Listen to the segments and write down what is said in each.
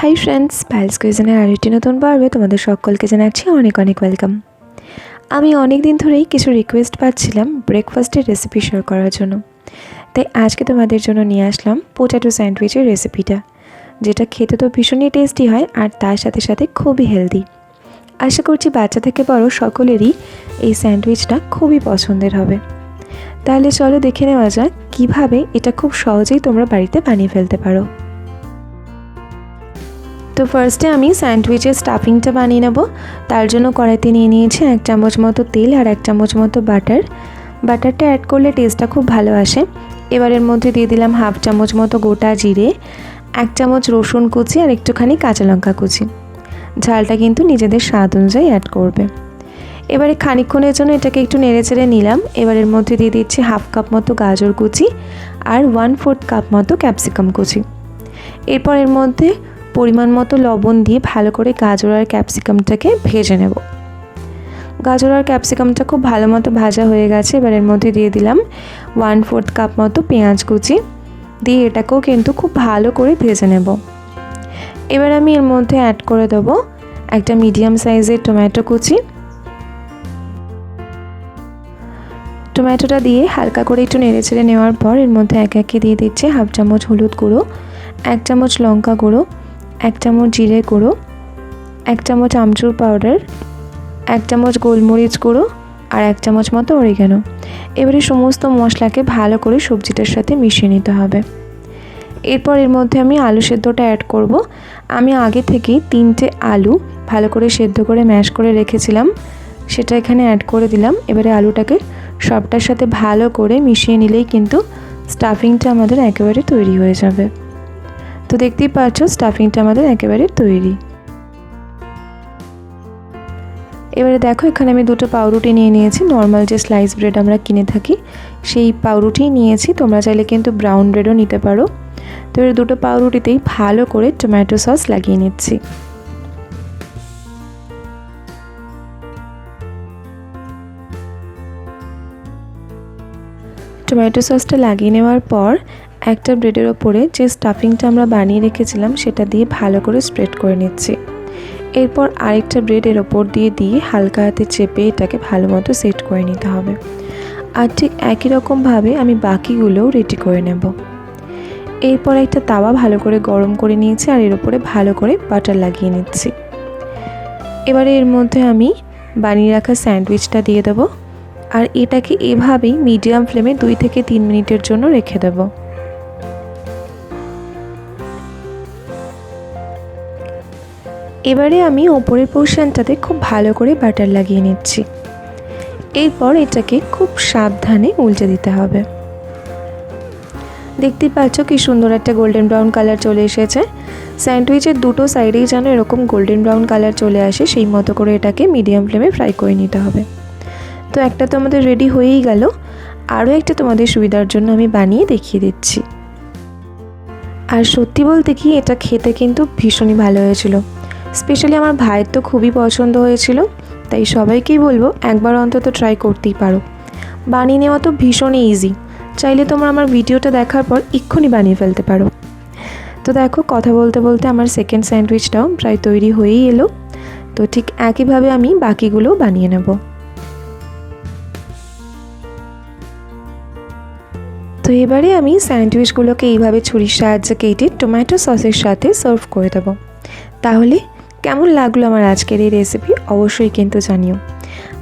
Hi friends, Payel's কুইজিনের আরেকটি নতুন পর্বে তোমাদের সকলকে জানাচ্ছি অনেক অনেক ওয়েলকাম। আমি অনেক দিন ধরেই কিছু রিকোয়েস্ট পাচ্ছিলাম ব্রেকফাস্টের রেসিপি শেয়ার করার জন্য, তাই আজকে তোমাদের জন্য নিয়ে আসলাম পোট্যাটো স্যান্ডউইচের রেসিপিটা, যেটা খেতে তো ভীষণই টেস্টি হয় আর তার সাথে সাথে খুবই হেলদি। আশা করছি বাচ্চা থেকে বড় সকলেরই এই স্যান্ডউইচটা খুবই পছন্দের হবে। তাহলে চলো দেখে নেওয়া যাক কীভাবে এটা খুব সহজেই তোমরা বাড়িতে বানিয়ে ফেলতে পারো। তো ফার্স্টে আমি স্যান্ডউইচের স্টাফিংটা বানিয়ে নেব। তার জন্য কড়াইতে নিয়ে নিয়েছি 1 চামচ মতো তেল আর 1 চামচ মতো বাটারটা অ্যাড করলে টেস্টটা খুব ভালো আসে। এবার এর মধ্যে দিয়ে দিলাম 1/2 চামচ মতো গোটা জিরে, 1 চামচ রসুন কুচি আর একটুখানি কাঁচা লঙ্কা কুচি। ঝালটা কিন্তু নিজেদের স্বাদ অনুযায়ী অ্যাড করবে। এবারে খানিকক্ষণের জন্য এটাকে একটু নেড়েচেড়ে নিলাম। এবার এর মধ্যে দিয়ে দিচ্ছি 1/2 কাপ মতো গাজর কুচি আর 1/4 কাপ মতো ক্যাপসিকাম কুচি। এরপর এর মধ্যে পরিমাণ মতো লবণ দিয়ে ভালো করে গাজর আর ক্যাপসিকামটাকে ভেজে নেব। গাজর আর ক্যাপসিকামটা খুব ভালো মতো ভাজা হয়ে গেছে। এবার এর মধ্যে দিয়ে দিলাম 1/4 কাপ মতো পেঁয়াজ কুচি, দিয়ে এটাকেও কিন্তু খুব ভালো করে ভেজে নেব। এবার আমি এর মধ্যে অ্যাড করে দেব একটা মিডিয়াম সাইজের টমেটো কুচি। টমেটোটা দিয়ে হালকা করে একটু নেড়েচেড়ে নেওয়ার পর এর মধ্যে একে একে দিয়ে দিচ্ছি 1/2 চামচ হলুদ গুঁড়ো, 1 চামচ লঙ্কা গুঁড়ো, 1 চামচ জিরে গুঁড়ো, 1 চামচ আমচুর পাউডার, 1 চামচ গোলমরিচ গুঁড়ো আর 1 চামচ মতো অরিগানো। এবারে সমস্ত মশলাকে ভালো করে সবজিটার সাথে মিশিয়ে নিতে হবে। এরপর এর মধ্যে আমি আলু সেদ্ধটা অ্যাড করব। আমি আগে থেকেই 3টে আলু ভালো করে সেদ্ধ করে ম্যাশ করে রেখেছিলাম, সেটা এখানে অ্যাড করে দিলাম। এবারে আলুটাকে সবটার সাথে ভালো করে মিশিয়ে নিলেই কিন্তু স্টাফিংটা আমাদের একেবারে তৈরি হয়ে যাবে। তো দেখতেই পাচ্ছ স্টাফিংটা আমাদের একেবারে তৈরি। এবারে দেখো এখানে আমি 2টো পাউরুটি নিয়ে নিয়েছি। নর্মাল যে স্লাইস ব্রেড আমরা কিনে থাকি সেই পাউরুটি নিয়েছি, তোমরা চাইলে কিন্তু ব্রাউন ব্রেডও নিতে পারো। তো এবার 2টো পাউরুটিতেই ভালো করে টমেটো সস লাগিয়ে নিচ্ছি। টমেটো সসটা লাগিয়ে নেওয়ার পর একটা ব্রেডের ওপরে যে স্টাফিংটা আমরা বানিয়ে রেখেছিলাম সেটা দিয়ে ভালো করে স্প্রেড করে নিচ্ছি। এরপর আরেকটা ব্রেডের ওপর দিয়ে হালকা হাতে চেপে এটাকে ভালো মতো সেট করে নিতে হবে। আর ঠিক একই রকমভাবে আমি বাকিগুলোও রেডি করে নেব। এরপর একটা তাওয়া ভালো করে গরম করে নিয়েছি আর এর ওপরে ভালো করে বাটার লাগিয়ে নিচ্ছি। এবারে এর মধ্যে আমি বানিয়ে রাখা স্যান্ডউইচটা দিয়ে দেবো আর এটাকে এভাবেই মিডিয়াম ফ্লেমে 2 থেকে 3 মিনিটের জন্য রেখে দেব। এবারে আমি ওপরের পোর্শনটাতে খুব ভালো করে বাটার লাগিয়ে নিচ্ছি। এরপর এটাকে খুব সাবধানে উল্টে দিতে হবে। দেখতেই পাচ্ছ কি সুন্দর একটা গোল্ডেন ব্রাউন কালার চলে এসেছে। স্যান্ডউইচের দুটো সাইডেই যেন এরকম গোল্ডেন ব্রাউন কালার চলে আসে সেই মতো করে এটাকে মিডিয়াম ফ্লেমে ফ্রাই করে নিতে হবে। তো একটা তো আমাদের রেডি হয়েই গেল, আরও একটা তোমাদের সুবিধার জন্য আমি বানিয়ে দেখিয়ে দিচ্ছি। আর সত্যি বলতে কি এটা খেতে কিন্তু ভীষণই ভালো হয়েছিল। স্পেশালি আমার ভাইয়ের তো খুবই পছন্দ হয়েছিল, তাই সবাইকেই বলবো একবার অন্তত ট্রাই করতেই পারো। বানিয়ে নেওয়া তো ভীষণই ইজি, চাইলে তোমরা আমার ভিডিওটা দেখার পর এক্ষুনি বানিয়ে ফেলতে পারো। তো দেখো কথা বলতে বলতে আমার সেকেন্ড স্যান্ডউইচটাও প্রায় তৈরি হয়েই এলো। তো ঠিক একইভাবে আমি বাকিগুলোও বানিয়ে নেব। তো এবারে আমি স্যান্ডউইচগুলোকে এইভাবে ছুরির সাহায্যে কেটে টমেটো সসের সাথে সার্ভ করে দেবো। তাহলে কেমন লাগলো আমার আজকের এই রেসিপি অবশ্যই কিন্তু জানিও।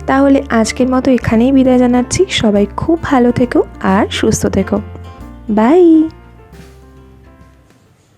তাহলে আজকের মতো এখানেই বিদায় জানাচ্ছি। সবাই খুব ভালো থেকো আর সুস্থ থেকো। বাই।